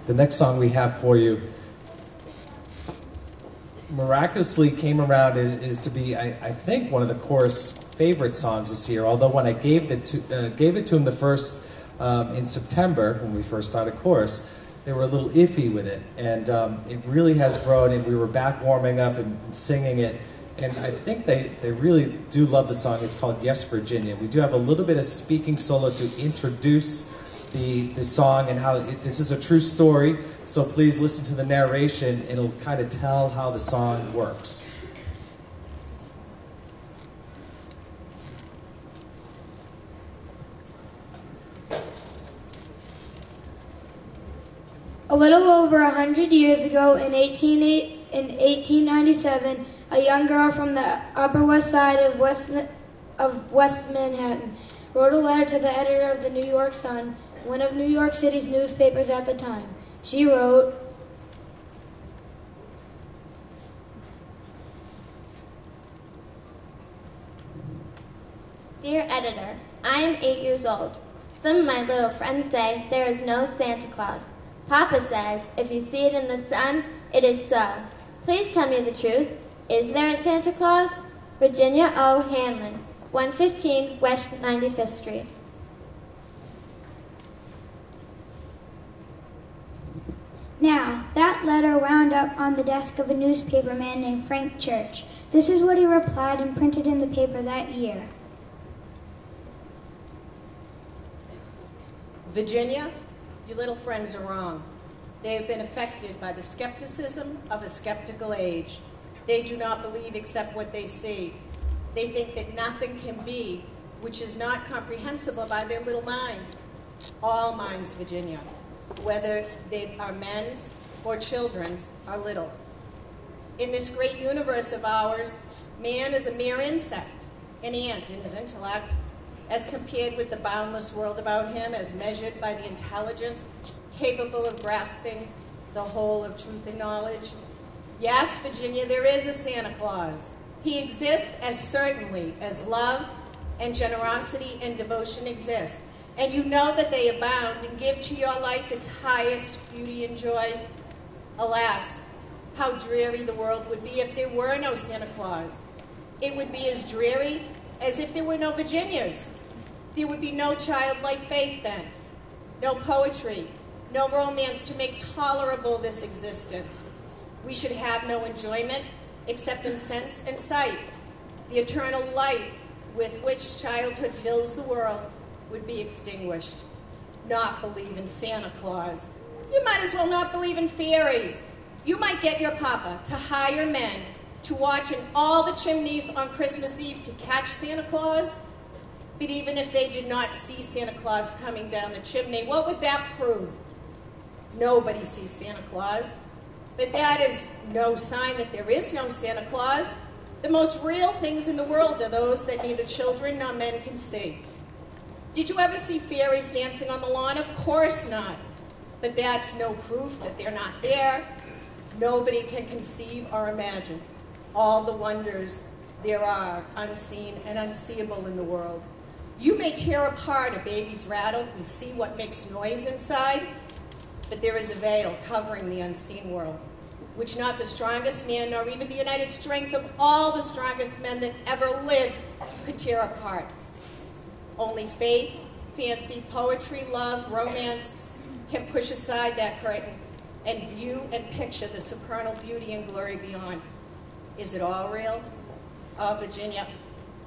the next song we have for you miraculously came around is to be, I think, one of the chorus favorite songs this year. Although when I gave it to him the first in September, when we first started chorus, they were a little iffy with it. And it really has grown, and we were back warming up and singing it. And I think they really do love the song. It's called Yes, Virginia. We do have a little bit of speaking solo to introduce the song and how this is a true story. So please listen to the narration. It'll kind of tell how the song works. A little over 100 years ago, in 1897, a young girl from the Upper West Side of West Manhattan wrote a letter to the editor of the New York Sun, one of New York City's newspapers at the time. She wrote, "Dear editor, I am 8 years old. Some of my little friends say there is no Santa Claus. Papa says if you see it in the sun, it is so. Please tell me the truth. Is there a Santa Claus? Virginia O. Hanlon, 115 West 95th Street." Now, that letter wound up on the desk of a newspaper man named Frank Church. This is what he replied and printed in the paper that year. Virginia, your little friends are wrong. They have been affected by the skepticism of a skeptical age. They do not believe except what they see. They think that nothing can be which is not comprehensible by their little minds. All minds, Virginia, whether they are men's or children's, are little. In this great universe of ours, man is a mere insect, an ant in his intellect, as compared with the boundless world about him, as measured by the intelligence capable of grasping the whole of truth and knowledge. Yes, Virginia, there is a Santa Claus. He exists as certainly as love and generosity and devotion exist. And you know that they abound and give to your life its highest beauty and joy. Alas, how dreary the world would be if there were no Santa Claus. It would be as dreary as if there were no Virginias. There would be no childlike faith then, no poetry, no romance to make tolerable this existence. We should have no enjoyment except in sense and sight. The eternal light with which childhood fills the world would be extinguished. Not believe in Santa Claus. You might as well not believe in fairies. You might get your papa to hire men to watch in all the chimneys on Christmas Eve to catch Santa Claus. But even if they did not see Santa Claus coming down the chimney, what would that prove? Nobody sees Santa Claus. But that is no sign that there is no Santa Claus. The most real things in the world are those that neither children nor men can see. Did you ever see fairies dancing on the lawn? Of course not. But that's no proof that they're not there. Nobody can conceive or imagine all the wonders there are unseen and unseeable in the world. You may tear apart a baby's rattle and see what makes noise inside, but there is a veil covering the unseen world, which not the strongest man nor even the united strength of all the strongest men that ever lived could tear apart. Only faith, fancy, poetry, love, romance can push aside that curtain and view and picture the supernal beauty and glory beyond. Is it all real? Oh, Virginia,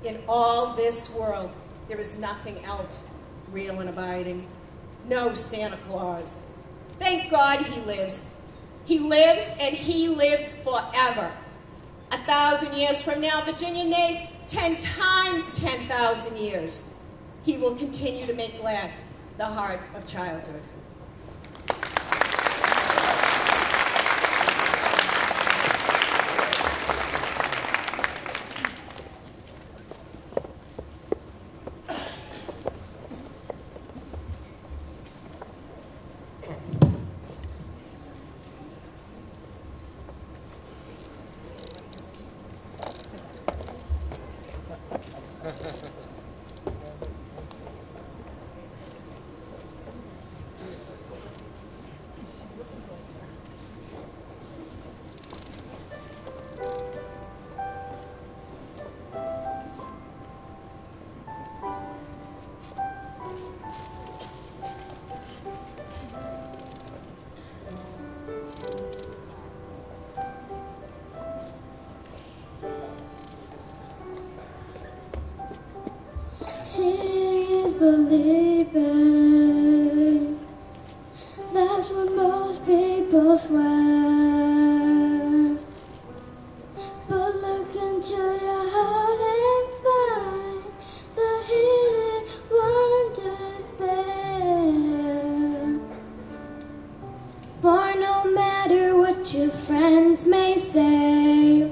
in all this world, there is nothing else real and abiding. No Santa Claus. Thank God he lives. He lives, and he lives forever. 1,000 years from now, Virginia, nay, 10 times 10,000 years, he will continue to make glad the heart of childhood. sleeping. That's what most people swear. But look into your heart and find the hidden wonders there. For no matter what your friends may say,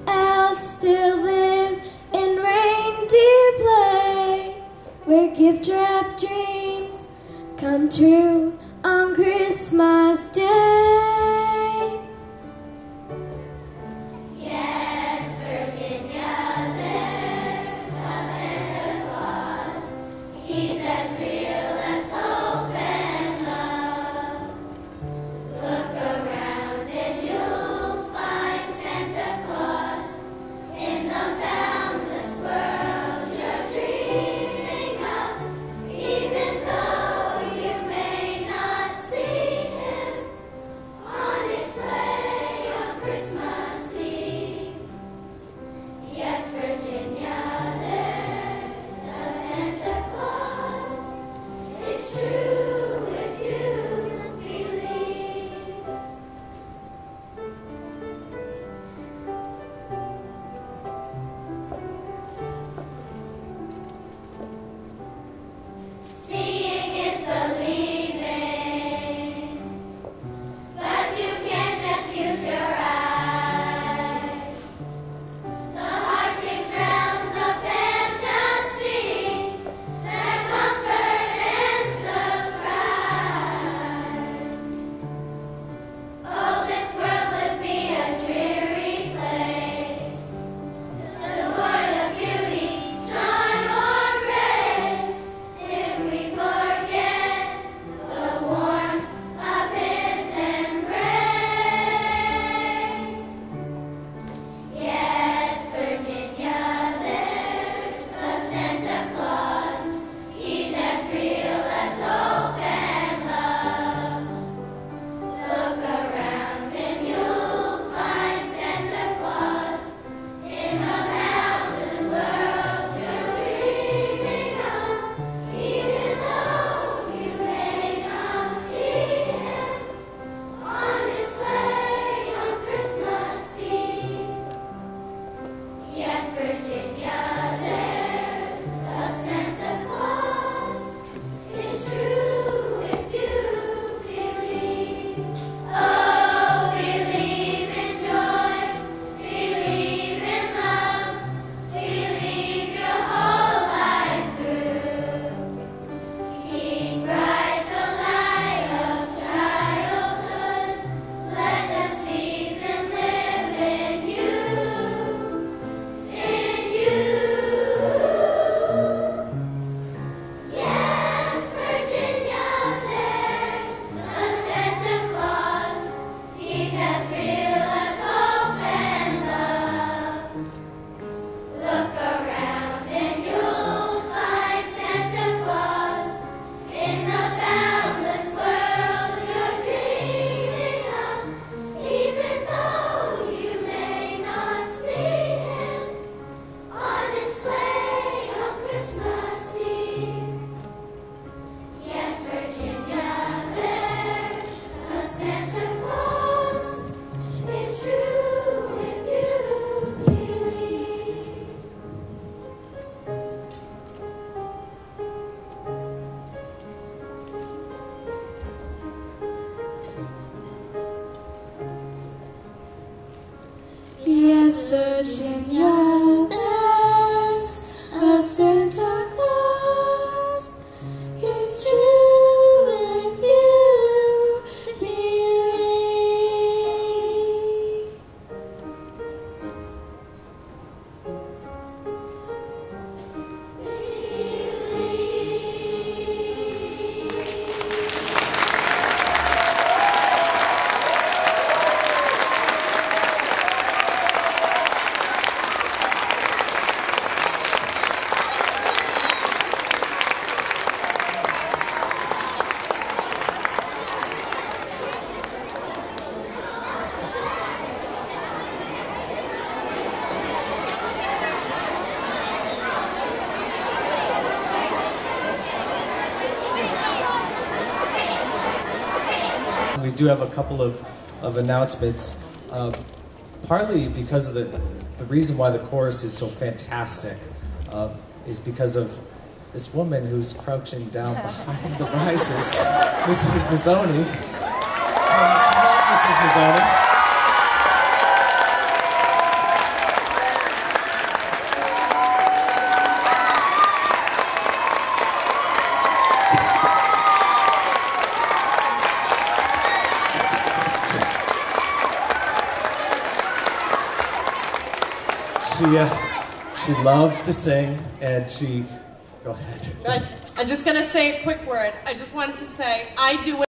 elves still live in reindeer play, where gift-wrapped dreams come true on Christmas Day. Yes, Virginia, there's a Santa Claus. He's as real as hope and love. Look around and you'll find Santa Claus in the boundless world you're dreaming of. Even though you may not see him on his sleigh on Christmas Eve. Yes, Virginia, there's a Santa Claus. It's true if you believe. Seeing is believing, but you can't just use your eyes. The heart seeks realms of fantasy that comfort and surprise. Oh, this world would be a dreary place, devoid of beauty, charm, or grace, if we forget the warmth of his embrace. Yes, Virginia, there's a Santa Claus. He's as real as hope and love. Look around and you'll find Santa Claus in the boundless world you're dreaming of. Even though you may not see him on his sleigh on Christmas Eve. Yes, Virginia, there's a Santa Claus. It's true if you believe. Oh, believe in joy, believe in love, believe your whole life through. Keep bright the light of childhood. Let the season live in you. In you. Yes, Virginia, there's a Santa Claus. He's as real as hope and love. Look around and you'll find Santa Claus in the boundless world you're dreaming of. Even though you may not see him on his sleigh on Christmas Eve. Yes, Virginia, there's a Santa Claus. It's true if you believe. Yes, Virginia, there's a Santa Claus. It's true if you believe. we do have a couple of announcements. Partly because of the reason why the chorus is so fantastic is because of this woman who's crouching down behind the risers, Mrs. Mazzoni. Come on, Mrs. Mazzoni. She loves to sing, and she... Go ahead. I'm just going to say a quick word. I just wanted to say, I do